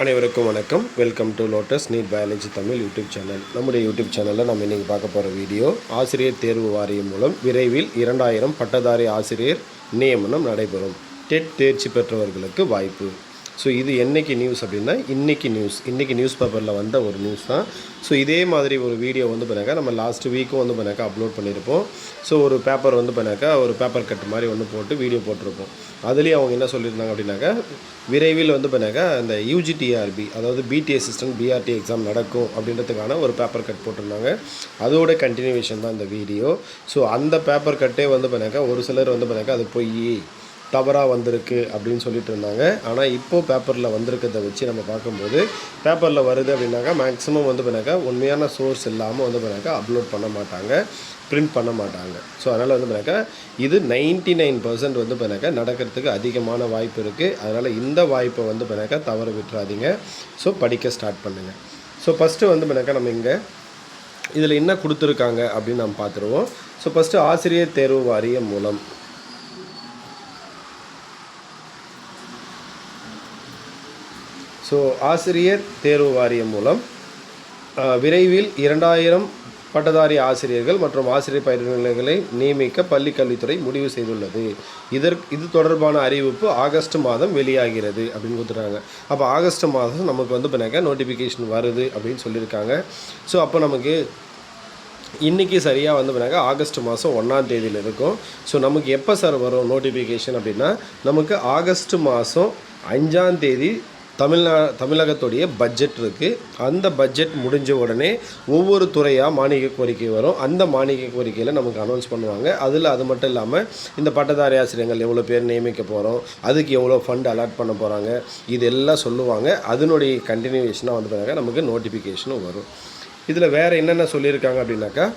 அனைவருக்கும் வணக்கம். Welcome to lotus NEET biology Tamil YouTube channel. நம்முடைய யூடியூப் சேனலில் நம்ம இன்றைக்கி பார்க்க போகிற வீடியோ ஆசிரியர் தேர்வு வாரியம் மூலம் விரைவில் 2000 பட்டதாரி ஆசிரியர் நியமனம் நடைபெறும். டெட் தேர்ச்சி பெற்றவர்களுக்கு வாய்ப்பு. ஸோ இது என்றைக்கு நியூஸ் அப்படின்னா இன்றைக்கி நியூஸ் பேப்பரில் வந்த ஒரு நியூஸ் தான். ஸோ இதே மாதிரி ஒரு வீடியோ பண்ணாக்கா நம்ம லாஸ்ட் வீக்கும் பண்ணாக்கா அப்லோட் பண்ணியிருப்போம். ஸோ ஒரு பேப்பர் பண்ணாக்கா ஒரு பேப்பர் கட் மாதிரி போட்டு வீடியோ போட்டிருப்போம். அதுலேயும் அவங்க என்ன சொல்லியிருந்தாங்க அப்படின்னாக்கா விரைவில் பண்ணாக்கா அந்த யூஜிடிஆர்பி அதாவது பிடி அசிஸ்டன்ட் பிஆர்டி எக்ஸாம் நடக்கும் அப்படின்றதுக்கான ஒரு பேப்பர் கட் போட்டிருந்தாங்க. அதோட கண்டினியூவேஷன் தான் இந்த வீடியோ. ஸோ அந்த பேப்பர் கட்டே பண்ணாக்கா ஒரு சிலர் பண்ணாக்கா அது பொய் தவறாக வந்திருக்கு அப்படின்னு சொல்லிட்டு இருந்தாங்க. ஆனால் இப்போது பேப்பரில் வந்திருக்கிறத வச்சு நம்ம பார்க்கும்போது பேப்பரில் வருது அப்படின்னாக்கா மேக்ஸிமம் பண்ணாக்கா உண்மையான சோர்ஸ் இல்லாமல் பண்ணாக்கா அப்லோட் பண்ண மாட்டாங்க, பிரிண்ட் பண்ண மாட்டாங்க. ஸோ அதனால் பண்ணாக்கா இது 99% பண்ணாக்கா நடக்கிறதுக்கு அதிகமான வாய்ப்பு இருக்குது. அதனால் இந்த வாய்ப்பை பண்ணாக்கா தவற விட்டுறாதீங்க. ஸோ படிக்க ஸ்டார்ட் பண்ணுங்கள். ஸோ ஃபஸ்ட்டு பண்ணாக்கா நம்ம இங்கே இதில் என்ன கொடுத்துருக்காங்க அப்படின்னு நம்ம பார்த்துருவோம். ஸோ ஃபஸ்ட்டு ஆசிரியர் தேர்வு வாரியம் மூலம் ஆசிரியர் தேர்வு வாரியம் மூலம் விரைவில் 2000 பட்டதாரி ஆசிரியர்கள் மற்றும் ஆசிரியர் பயிற்றுனர்களை நியமிக்க பள்ளி கல்வித்துறை முடிவு செய்துள்ளது. இது தொடர்பான அறிவிப்பு ஆகஸ்ட் மாதம் வெளியாகிறது அப்படின்னு கொடுத்துருக்காங்க. அப்போ ஆகஸ்ட் மாதம் நமக்கு பண்ணாக்கா நோட்டிஃபிகேஷன் வருது அப்படின்னு சொல்லியிருக்காங்க. ஸோ அப்போ நமக்கு இன்றைக்கி சரியாக பண்ணாக்கா ஆகஸ்ட் மாதம் 1ஆம் தேதியில் இருக்கும். ஸோ நமக்கு எப்போ சார் வரும் நோட்டிஃபிகேஷன் அப்படின்னா நமக்கு ஆகஸ்ட் மாதம் 5ஆம் தேதி தமிழகத்துடைய பட்ஜெட் இருக்குது. அந்த பட்ஜெட் முடிஞ்ச உடனே ஒவ்வொரு துறையாக மானிய கோரிக்கை வரும். அந்த மானிய கோரிக்கையில் நமக்கு அனௌன்ஸ் பண்ணுவாங்க. அது மட்டும் இல்லாமல் இந்த பட்டதாரி ஆசிரியர்கள் எவ்வளோ பேர் நியமிக்க போகிறோம், அதுக்கு எவ்வளோ ஃபண்ட் அலாட் பண்ண போகிறாங்க, இதெல்லாம் சொல்லுவாங்க. அதனுடைய கண்டினியூவேஷனாக பண்ணாக்கா நமக்கு நோட்டிஃபிகேஷனும் வரும். இதில் வேறு என்னென்ன சொல்லியிருக்காங்க அப்படின்னாக்கா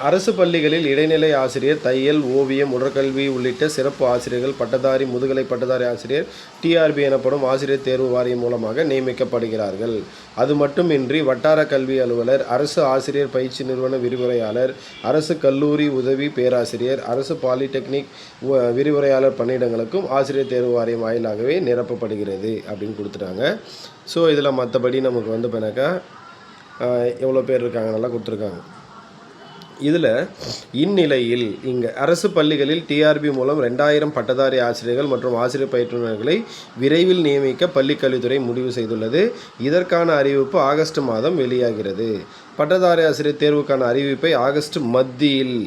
அரசு பள்ளிகளில் இடைநிலை ஆசிரியர், தையல், ஓவியம், உடற்கல்வி உள்ளிட்ட சிறப்பு ஆசிரியர்கள், பட்டதாரி, முதுகலை பட்டதாரி ஆசிரியர் டிஆர்பி எனப்படும் ஆசிரியர் தேர்வு வாரியம் மூலமாக நியமிக்கப்படுகிறார்கள். அது மட்டுமின்றி வட்டார கல்வி அலுவலர், அரசு ஆசிரியர் பயிற்சி நிறுவன விரிவுரையாளர், அரசு கல்லூரி உதவி பேராசிரியர், அரசு பாலிடெக்னிக் விரிவுரையாளர் பணியிடங்களுக்கும் ஆசிரியர் தேர்வு வாரியம் வாயிலாகவே நிரப்பப்படுகிறது அப்படின்னு கொடுத்துட்டாங்க. ஸோ இதில் மற்றபடி நமக்கு பண்ணாக்கா எவ்வளோ பேர் இருக்காங்க நல்லா கொடுத்துருக்காங்க. இதில் இந்நிலையில் இங்கே அரசு பள்ளிகளில் டிஆர்பி மூலம் 2000 பட்டதாரி ஆசிரியர்கள் மற்றும் ஆசிரியர் பயிற்றுனர்களை விரைவில் நியமிக்க பள்ளிக்கல்வித்துறை முடிவு செய்துள்ளது. இதற்கான அறிவிப்பு ஆகஸ்ட் மாதம் வெளியாகிறது. பட்டதாரி ஆசிரியர் தேர்வுக்கான அறிவிப்பை ஆகஸ்ட் மத்தியில்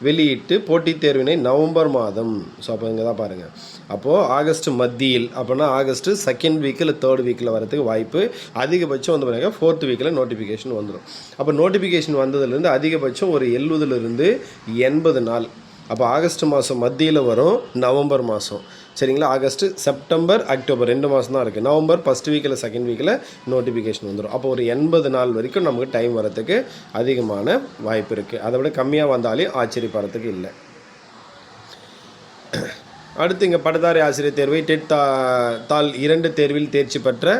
வெளியிட்டு போட்டித் தேர்வினை நவம்பர் மாதம். ஸோ அப்போ இங்கே தான் பாருங்கள். அப்போது ஆகஸ்ட் மத்தியில் அப்படின்னா ஆகஸ்ட்டு 2nd வீக் இல்லை 3rd வீக்கில் வரதுக்கு வாய்ப்பு. அதிகபட்சம் பாருங்கள் 4th வீக்கில் நோட்டிஃபிகேஷன் வந்துடும். அப்போ நோட்டிஃபிகேஷன் வந்ததுலேருந்து அதிகபட்சம் ஒரு 70 80 நாள். அப்போ ஆகஸ்ட் மாதம் மத்தியில் வரும், நவம்பர் மாதம் சரிங்களா. ஆகஸ்ட்டு, செப்டம்பர், அக்டோபர் 2 மாதம் தான் இருக்குது. நவம்பர் 1st வீக் இல்லை 2nd வீக்கில் நோட்டிஃபிகேஷன் வந்துடும். அப்போ ஒரு 80 நாள் வரைக்கும் நமக்கு டைம் வரத்துக்கு அதிகமான வாய்ப்பு இருக்குது. அதை விட கம்மியாக வந்தாலே ஆச்சரியப்படுறதுக்கு இல்லை. அடுத்து இங்கே பட்டதாரி ஆசிரியர் தேர்வை டெட் தாள் 2 தேர்வில் தேர்ச்சி பெற்ற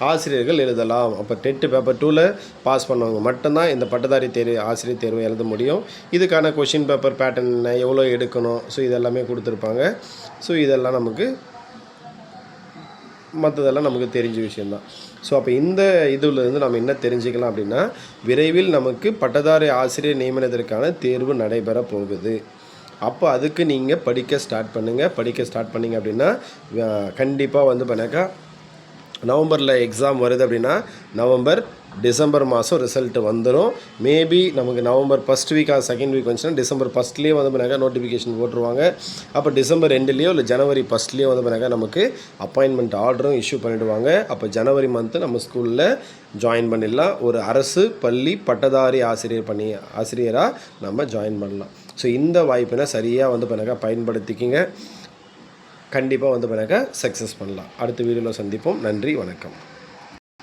ஆசிரியர்கள் எழுதலாம். அப்போ டெட் பேப்பர் 2ல் பாஸ் பண்ணவங்க மட்டும்தான் இந்த பட்டதாரி ஆசிரியர் தேர்வை எழுத முடியும். இதுக்கான கொஷின் பேப்பர் பேட்டர்ன் என்ன, எவ்வளோ எடுக்கணும், ஸோ இதெல்லாமே கொடுத்துருப்பாங்க. ஸோ இதெல்லாம் நமக்கு மற்றதெல்லாம் நமக்கு தெரிஞ்ச விஷயந்தான். ஸோ அப்போ இந்த இதிலிருந்து நம்ம என்ன தெரிஞ்சுக்கலாம் அப்படின்னா விரைவில் நமக்கு பட்டதாரி ஆசிரியர் நியமனத்திற்கான தேர்வு நடைபெற போகுது. அப்போ அதுக்கு நீங்கள் படிக்க ஸ்டார்ட் பண்ணிங்க அப்படின்னா கண்டிப்பாக பண்ணாக்கா நவம்பரில் எக்ஸாம் வருது அப்படின்னா நவம்பர், டிசம்பர் மாதம் ரிசல்ட் வந்துடும். மேபி நமக்கு November 1st week or 2nd week வந்துச்சுன்னா டிசம்பர் 1ஸ்ட்லேயே பண்ணாக்கா நோட்டிஃபிகேஷன் போட்டுருவாங்க. அப்போ டிசம்பர் 2லேயோ இல்லை ஜனவரி 1ஸ்ட்லேயோ பண்ணாக்கா நமக்கு அப்பாயின்மெண்ட் ஆர்டரும் இஷ்யூ பண்ணிவிடுவாங்க. அப்போ ஜனவரி மந்த்து நம்ம ஸ்கூலில் ஜாயின் பண்ணிடலாம். ஒரு அரசு பள்ளி பட்டதாரி ஆசிரியராக நம்ம ஜாயின் பண்ணலாம். ஸோ இந்த வாய்ப்பினை சரியாக பண்ணாக்கா பயன்படுத்திக்கிங்க. கண்டிப்பாக பண்ணாக்கா சக்ஸஸ் பண்ணலாம். அடுத்த வீடியோவில் சந்திப்போம். நன்றி, வணக்கம்.